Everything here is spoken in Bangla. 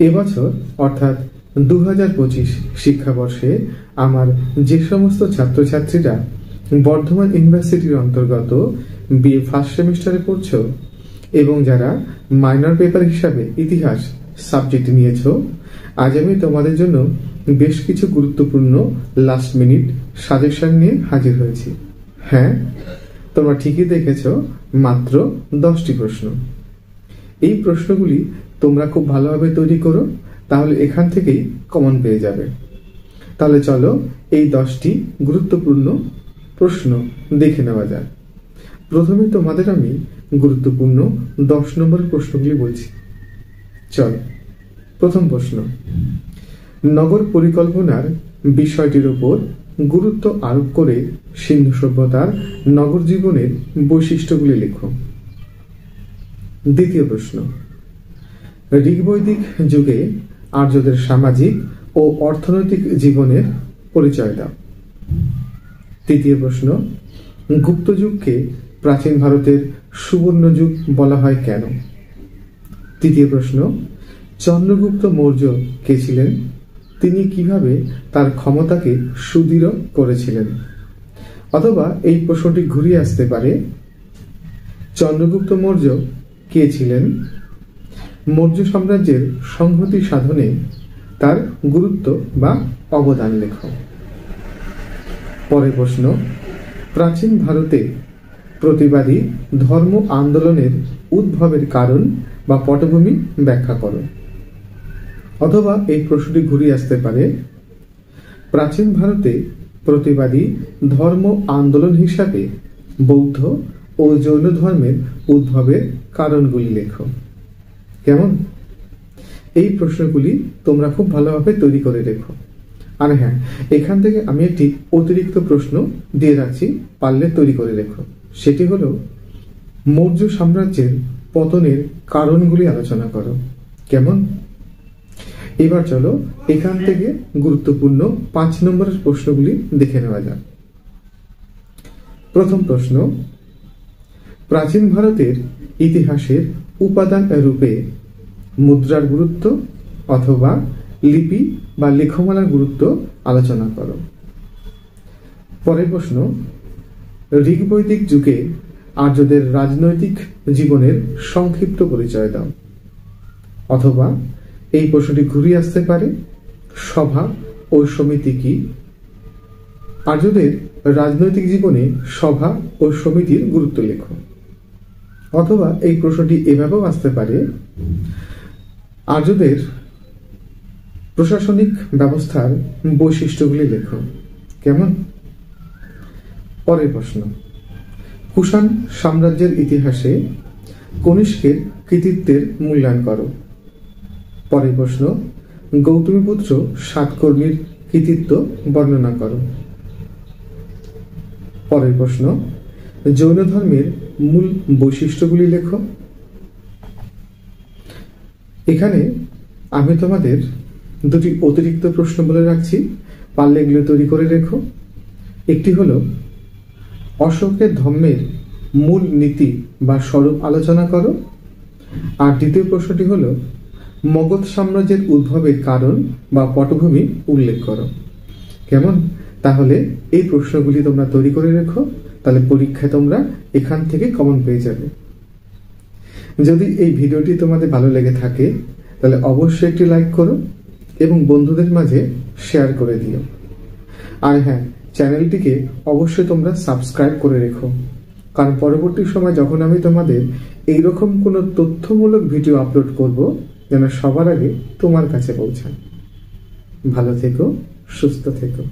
এবছর অর্থাৎ 2025 শিক্ষাবর্ষে আমার যে সমস্ত ছাত্রছাত্রীরা বর্ধমান ইউনিভার্সিটির অন্তর্গত বিএ ফার্স্ট সেমিস্টারে পড়ছো এবং যারা মাইনর পেপার হিসাবে ইতিহাস সাবজেক্ট নিয়েছো, আজ আমি তোমাদের জন্য বেশ কিছু গুরুত্বপূর্ণ লাস্ট মিনিট সাজেশন নিয়ে হাজির হয়েছি। হ্যাঁ, তোমরা ঠিকই দেখেছ, মাত্র 10টি প্রশ্ন। এই প্রশ্নগুলি তোমরা খুব ভালোভাবে তৈরি করো, তাহলে এখান থেকেই কমন পেয়ে যাবে। তাহলে চলো এই 10টি গুরুত্বপূর্ণ প্রশ্ন দেখে নেওয়া যাক। প্রথমে তোমাদের আমি গুরুত্বপূর্ণ 10 নম্বরের প্রশ্নগুলি বলছি। চল, প্রথম প্রশ্ন, নগর পরিকল্পনার বিষয়টির উপর গুরুত্ব আরোপ করে সিন্ধু সভ্যতার নগর জীবনের বৈশিষ্ট্যগুলি লেখো। দ্বিতীয় প্রশ্ন, ঋগ্বৈদিক যুগে আর্যদের সামাজিক ও অর্থনৈতিক জীবনের পরিচয় দাও। তৃতীয় প্রশ্ন, গুপ্ত যুগকে প্রাচীন ভারতের সুবর্ণ যুগ বলা হয় কেন? তৃতীয় প্রশ্ন, চন্দ্রগুপ্ত মৌর্য কে ছিলেন? তিনি কিভাবে তার ক্ষমতাকে সুদৃঢ় করেছিলেন? অথবা এই প্রশ্নটি ঘুরিয়ে আসতে পারে, চন্দ্রগুপ্ত মৌর্য কে ছিলেন? মৌর্য সাম্রাজ্যের সংহতি সাধনে তার গুরুত্ব বা অবদান লেখো। পরের প্রশ্ন, প্রাচীন ভারতে প্রতিবাদী ধর্ম আন্দোলনের উদ্ভবের কারণ বা পটভূমি ব্যাখ্যা করো। অথবা এই প্রশ্নটি ঘুরিয়ে আসতে পারে, প্রাচীন ভারতে প্রতিবাদী ধর্ম আন্দোলন হিসাবে বৌদ্ধ ও জৈন ধর্মের উদ্ভবের কারণগুলি লেখো। কেমন? এই প্রশ্নগুলি তোমরা খুব ভালোভাবে তৈরি করে রেখো। আর হ্যাঁ, এখান থেকে আমি একটি অতিরিক্ত প্রশ্ন দিয়ে রাখছি, পারলে তৈরি করে রেখো। সেটি হলো, মৌর্য সাম্রাজ্যের পতনের কারণগুলি আলোচনা করো। কেমন? এবার চলো এখান থেকে গুরুত্বপূর্ণ 5 নম্বরের প্রশ্নগুলি দেখে নেওয়া যাক। প্রথম প্রশ্ন, প্রাচীন ভারতের ইতিহাসের উপাদান রূপে মুদ্রার গুরুত্ব অথবা লিপি বা লেখমালার গুরুত্ব আলোচনা করো। পরের প্রশ্ন, ঋগ্বৈদিক যুগে আর্যদের রাজনৈতিক জীবনের সংক্ষিপ্ত পরিচয় দাও। অথবা এই প্রশ্নটি ঘুরিয়ে আসতে পারে, সভা ও সমিতি কি? আর্যদের রাজনৈতিক জীবনে সভা ও সমিতির গুরুত্ব লেখো। অথবা এই প্রশ্নটি এভাবেও আসতে পারে, আর্যদের প্রশাসনিক ব্যবস্থার বৈশিষ্ট্যগুলি লেখো। কেমন? পরের প্রশ্ন, কুষাণ সাম্রাজ্যের ইতিহাসে কনিষ্কের কৃতিত্বের মূল্যায়ন করো। পরের প্রশ্ন, গৌতমীপুত্র সাতকর্ণীর কৃতিত্ব বর্ণনা করো। পরের প্রশ্ন, জৈন ধর্মের মূল বৈশিষ্ট্যগুলি লেখো। এখানে আমি তোমাদের 2টি অতিরিক্ত প্রশ্ন বলে রাখছি, পারলে এগুলো তৈরি করে রেখো। একটি হলো, অশোকের ধর্মের মূল নীতি বা স্বরূপ আলোচনা করো। আর দ্বিতীয় প্রশ্নটি হলো, মগধ সাম্রাজ্যের উদ্ভবের কারণ বা পটভূমি উল্লেখ করো। কেমন? তাহলে এই প্রশ্নগুলি তোমরা তৈরি করে রেখো, তাহলে পরীক্ষায় তোমরা এখান থেকে কমন পেয়ে যাবে। যদি এই ভিডিওটি তোমাদের ভালো লেগে থাকে তাহলে অবশ্যই একটি লাইক করো এবং বন্ধুদের মাঝে শেয়ার করে দিও। আর হ্যাঁ, চ্যানেলটিকে অবশ্যই তোমরা সাবস্ক্রাইব করে রেখো, কারণ পরবর্তী সময় যখন আমি তোমাদের এইরকম কোনো তথ্যমূলক ভিডিও আপলোড করব, যেন সবার আগে তোমার কাছে পৌঁছায়। ভালো থেকো, সুস্থ থেকো।